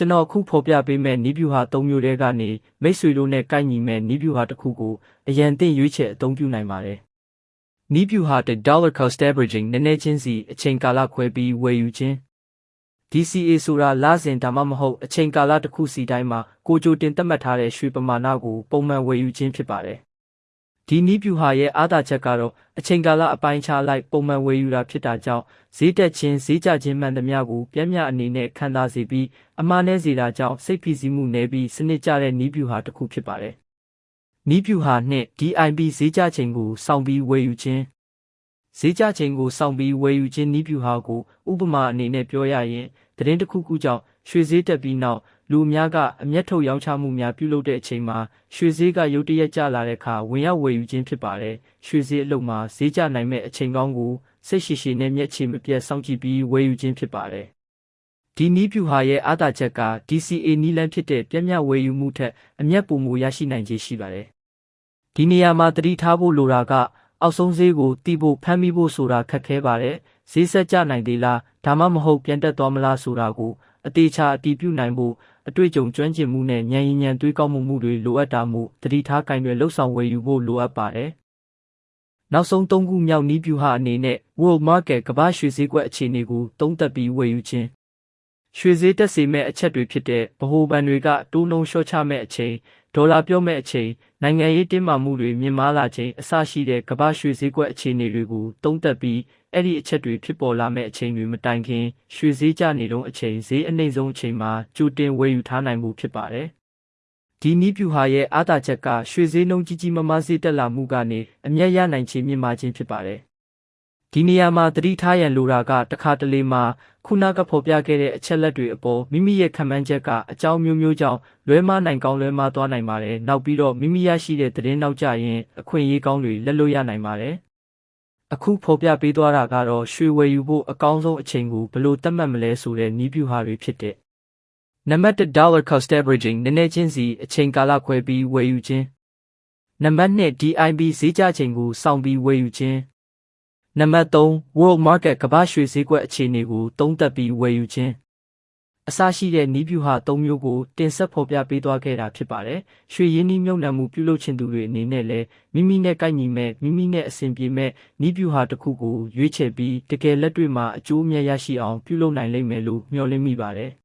ကျွန်တော်အခုဖော်ပြပေးမယ့်နည်းဗျူဟာ၃မျိုးထဲကနေမိတ်ဆွေတို့နဲ့ကိုက်ညီမဲ့နည်းဗျူဟာတစ်ခုကိုအရန်သင့်ရွေးချယ်အသုံးပြုနိုင်ပါတယ်။နည်းဗျူဟာတစ် dollar cost averaging နည်းနည်းချင်းစီအချိန်ကာလခွဲပြီးဝယ်ယူခြင်း DCA ဆိုတာလစဉ်ဒါမှမဟုတ်အချိန်ကာလတစ်ခုစီတိုင်းမှာကိုကြိုတင်သတ်မှတ်ထားတဲ့ရွှေပမာဏကိုပုံမှန်ဝယ်ယူခြင်းဖြစ်ပါတယ်။ဒီနည်းဗျူဟာရဲ့အားသာချက်ကတော့အချိန်ကာလအပိုင်းခြားလိုက်ပုံမှန်ဝယ်ယူတာဖြစ်တာကြောင့်ဈေးတက်ခြင်းဈေးကျခြင်းမှန်သမျှကိုပြင်းပြအနေနဲ့ခံစားစေပြီးအမှားနည်းစေတာကြောင့်စိတ်ဖိစီးမှုနည်းပြီးစနစ်ကျတဲ့နည်းဗျူဟာတစ်ခုဖြစ်ပါတယ်။နည်းဗျူဟာနှင့် DIB ဈေးကျခြင်းကိုစောင့်ပြီးဝယ်ယူခြင်းဈေးကျခြင်းကိုစောင့်ပြီးဝယ်ယူခြင်းနည်းဗျူဟာကိုဥပမာအနေနဲ့ပြောရရင်သတင်းတစ်ခုခုကြောင့်ရွှေဈေးတက်ပြီးနောက်လူအများကအမျက်ထုတ်ရောင်းချမှုများပြုလုပ်တဲ့အချိန်မှာရွှေဈေးကရုတ်တရက်ကျလာတဲ့အခါဝင်ရောက်ဝယ်ယူခြင်းဖြစ်ပါတယ်။ရွှေဈေးအလုပ်မှာဈေးကျနိုင်မဲ့အချိန်ကောင်းကိုစိတ်ရှည်ရှည်နဲ့မျက်ခြေမပြတ်စောင့်ကြည့်ပြီးဝယ်ယူခြင်းဖြစ်ပါတယ်။ဒီနည်းဗျူဟာရဲ့အားသာချက်က DCA နည်းလမ်းဖြစ်တဲ့ပြင်းပြဝယ်ယူမှုထက်အမျက်ပိုမိုရရှိနိုင်ခြင်းရှိပါတယ်။ဒီနေရာမှာသတိထားဖို့လိုတာကအောက်ဆုံးဈေးကိုတီးဖို့ဖမ်းမိဖို့ဆိုတာခက်ခဲပါတယ်။ဈေးဆက်ကျနိုင်သေးလားဒါမှမဟုတ်ပြန်တက်သွားမလားဆိုတာကိုအသေးချာအတည်ပြုနိုင်ဖို့အတွေ့အကြုံကျွမ်းကျင်မှုနဲ့ဉာဏ်ရည်ဉာဏ်တွေးကောင်းမှုတွေလိုအပ်တာမို့သတိထားကင်တွယ်လှုပ်ဆောင်ဝယ်ယူဖို့လိုအပ်ပါတယ်။နောက်ဆုံး၃ခုမြောက်နည်းဗျူဟာအနေနဲ့ World Market ကမ္ဘာရွှေဈေးကွက်အခြေအနေကိုသုံးသပ်ပြီးဝယ်ယူခြင်းရွှေဈေးတက်စေမဲ့အချက်တွေဖြစ်တဲ့ဗဟိုဘဏ်တွေကတိုးနှုန်းလျှော့ချမဲ့အချိန်ဒေါ်လာပြောမဲ့အချိန်နိုင်ငံရေးတင်းမာမှုတွေမြင့်မားလာခြင်းအစရှိတဲ့ကမ္ဘာရွှေဈေးကွက်အခြေအနေတွေကိုသုံးသပ်ပြီးအဲ့ဒီအချက်တွေဖြစ်ပေါ်လာမဲ့အချိန်တွေမတိုင်ခင်ရွှေဈေးကျနေတုန်းအချိန်ဈေးအနှိမ့်ဆုံးအချိန်မှာကြိုတင်ဝယ်ယူထားနိုင်မှုဖြစ်ပါတယ်။ဒီနည်းဗျူဟာရဲ့အားသာချက်ကရွှေဈေးနှုန်းကြီးကြီးမားမားဈေးတက်လာမှုကနေအမျက်ရနိုင်ခြင်းမြင့်မားခြင်းဖြစ်ပါတယ်။ဒီနေရာမှာသတိထားရန်လိုတာကတခါတလေမှာခုနကဖော်ပြခဲ့တဲ့အချက်လက်တွေအပေါ်မိမိရဲ့ခံမှန်းချက်ကအကြောင်းမျိုးကြောင့်လွဲမှားနိုင်ကောင်းလွဲမှားသွားနိုင်ပါတယ်။နောက်ပြီးတော့မိမိရရှိတဲ့သတင်းနောက်ကျရင်အခွင့်အရေးကောင်းတွေလက်လွတ်ရနိုင်ပါတယ်။အခုဖော်ပြပေးသွားတာကတော့ရွှေဝယ်ယူဖို့အကောင်းဆုံးအချိန်ကိုဘယ်လိုသတ်မှတ်မလဲဆိုတဲ့နည်းဗျူဟာတွေဖြစ်တဲ့နံပါတ်1 dollar cost averaging နည်းနည်းချင်းစီအချိန်ကာလခွဲပြီးဝယ်ယူခြင်းနံပါတ်2 DIB ဈေးကျချိန်ကိုစောင့်ပြီးဝယ်ယူခြင်းနံပါတ်3 World Market ကမ္ဘာရွှေဈေးကွက်အခြေအနေကိုသုံးသပ်ပြီးဝယ်ယူခြင်းအစရှိတဲ့နည်းဗျူဟာ၃မျိုးကိုတင်ဆက်ဖော်ပြပေးသွားခဲ့တာဖြစ်ပါတယ်။ရွှေရင်းနှီးမြှုပ်နှံမှုပြုလုပ်ခြင်းသူတွေအနေနဲ့လည်းမိမိနဲ့ကိုက်ညီမဲ့မိမိနဲ့အဆင်ပြေမဲ့နည်းဗျူဟာတစ်ခုကိုရွေးချယ်ပြီးတကယ်လက်တွေ့မှာအကျိုးအမြတ်ရရှိအောင်ပြုလုပ်နိုင်လိမ့်မယ်လို့မျှော်လင့်မိပါတယ်။